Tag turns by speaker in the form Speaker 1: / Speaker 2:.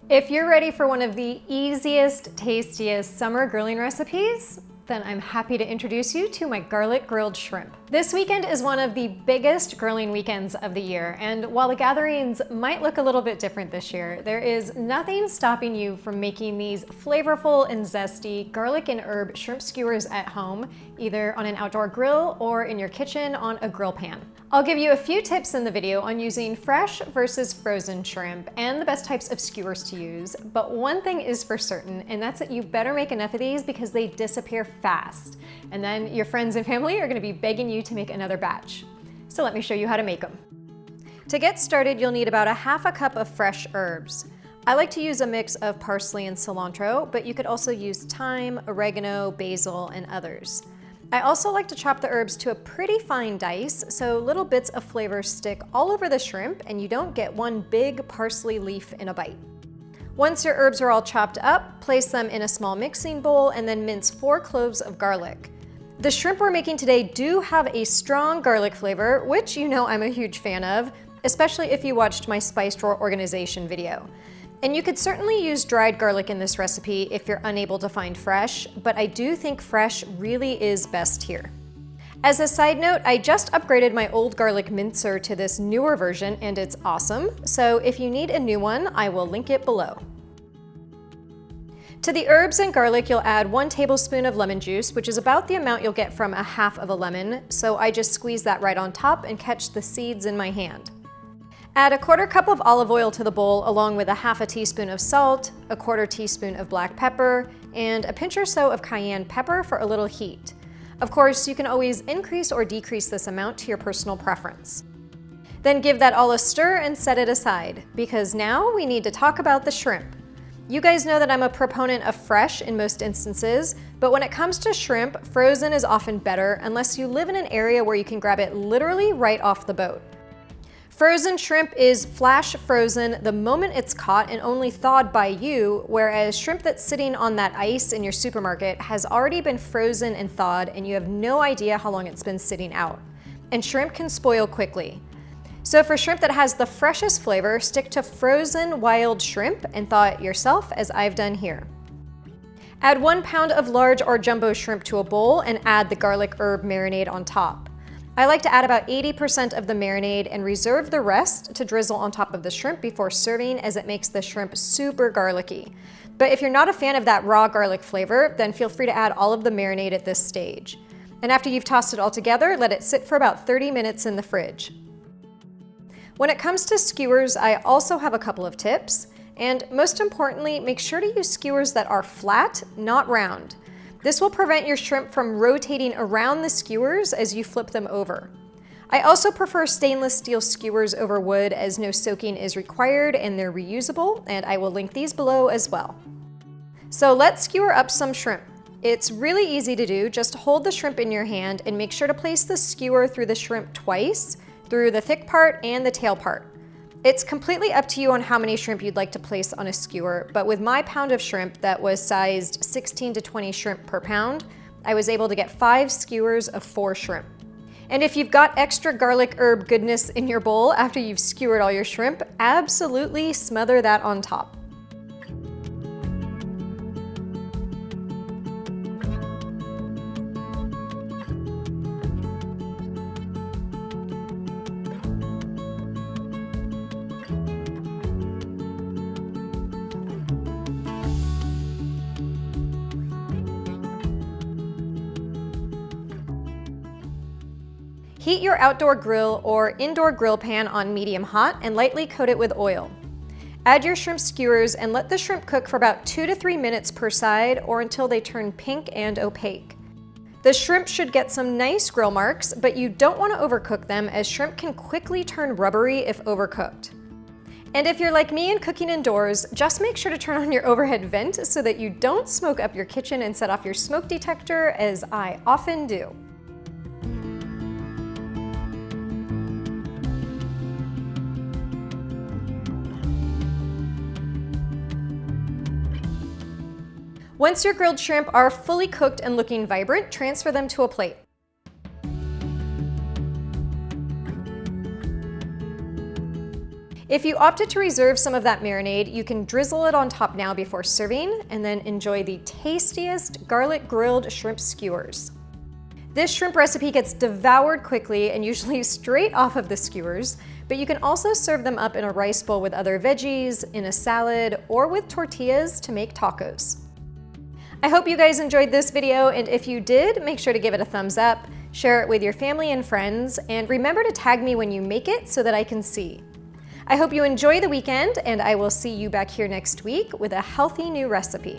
Speaker 1: If you're ready for one of the easiest, tastiest summer grilling recipes, then I'm happy to introduce you to my garlic grilled shrimp. This weekend is one of the biggest grilling weekends of the year, and while the gatherings might look a little bit different this year, there is nothing stopping you from making these flavorful and zesty garlic and herb shrimp skewers at home, either on an outdoor grill or in your kitchen on a grill pan. I'll give you a few tips in the video on using fresh versus frozen shrimp and the best types of skewers to use, but one thing is for certain, and that's that you better make enough of these because they disappear fast. And then your friends and family are gonna be begging you to make another batch. So let me show you how to make them. To get started, you'll need about ½ cup of fresh herbs. I like to use a mix of parsley and cilantro, but you could also use thyme, oregano, basil, and others. I also like to chop the herbs to a pretty fine dice, so little bits of flavor stick all over the shrimp and you don't get one big parsley leaf in a bite. Once your herbs are all chopped up, place them in a small mixing bowl and then mince 4 cloves of garlic. The shrimp we're making today do have a strong garlic flavor, which you know I'm a huge fan of, especially if you watched my spice drawer organization video. And you could certainly use dried garlic in this recipe if you're unable to find fresh, but I do think fresh really is best here. As a side note, I just upgraded my old garlic mincer to this newer version and it's awesome. So if you need a new one, I will link it below. To the herbs and garlic, you'll add 1 tablespoon of lemon juice, which is about the amount you'll get from ½ of a lemon. So I just squeeze that right on top and catch the seeds in my hand. Add 1/4 cup of olive oil to the bowl along with ½ teaspoon of salt, 1/4 teaspoon of black pepper, and a pinch or so of cayenne pepper for a little heat. Of course, you can always increase or decrease this amount to your personal preference. Then give that all a stir and set it aside, because now we need to talk about the shrimp. You guys know that I'm a proponent of fresh in most instances, but when it comes to shrimp, frozen is often better unless you live in an area where you can grab it literally right off the boat. Frozen shrimp is flash frozen the moment it's caught and only thawed by you, whereas shrimp that's sitting on that ice in your supermarket has already been frozen and thawed and you have no idea how long it's been sitting out. And shrimp can spoil quickly. So for shrimp that has the freshest flavor, stick to frozen wild shrimp and thaw it yourself as I've done here. Add 1 pound of large or jumbo shrimp to a bowl and add the garlic herb marinade on top. I like to add about 80% of the marinade and reserve the rest to drizzle on top of the shrimp before serving, as it makes the shrimp super garlicky. But if you're not a fan of that raw garlic flavor, then feel free to add all of the marinade at this stage. And after you've tossed it all together, let it sit for about 30 minutes in the fridge. When it comes to skewers, I also have a couple of tips. And most importantly, make sure to use skewers that are flat, not round. This will prevent your shrimp from rotating around the skewers as you flip them over. I also prefer stainless steel skewers over wood, as no soaking is required and they're reusable, and I will link these below as well. So let's skewer up some shrimp. It's really easy to do. Just hold the shrimp in your hand and make sure to place the skewer through the shrimp twice, through the thick part and the tail part. It's completely up to you on how many shrimp you'd like to place on a skewer, but with my pound of shrimp that was sized 16 to 20 shrimp per pound, I was able to get 5 skewers of 4 shrimp. And if you've got extra garlic herb goodness in your bowl after you've skewered all your shrimp, absolutely smother that on top. Heat your outdoor grill or indoor grill pan on medium hot and lightly coat it with oil. Add your shrimp skewers and let the shrimp cook for about 2 to 3 minutes per side or until they turn pink and opaque. The shrimp should get some nice grill marks, but you don't want to overcook them, as shrimp can quickly turn rubbery if overcooked. And if you're like me and cooking indoors, just make sure to turn on your overhead vent so that you don't smoke up your kitchen and set off your smoke detector, as I often do. Once your grilled shrimp are fully cooked and looking vibrant, transfer them to a plate. If you opted to reserve some of that marinade, you can drizzle it on top now before serving, and then enjoy the tastiest garlic grilled shrimp skewers. This shrimp recipe gets devoured quickly and usually straight off of the skewers, but you can also serve them up in a rice bowl with other veggies, in a salad, or with tortillas to make tacos. I hope you guys enjoyed this video, and if you did, make sure to give it a thumbs up, share it with your family and friends, and remember to tag me when you make it so that I can see. I hope you enjoy the weekend, and I will see you back here next week with a healthy new recipe.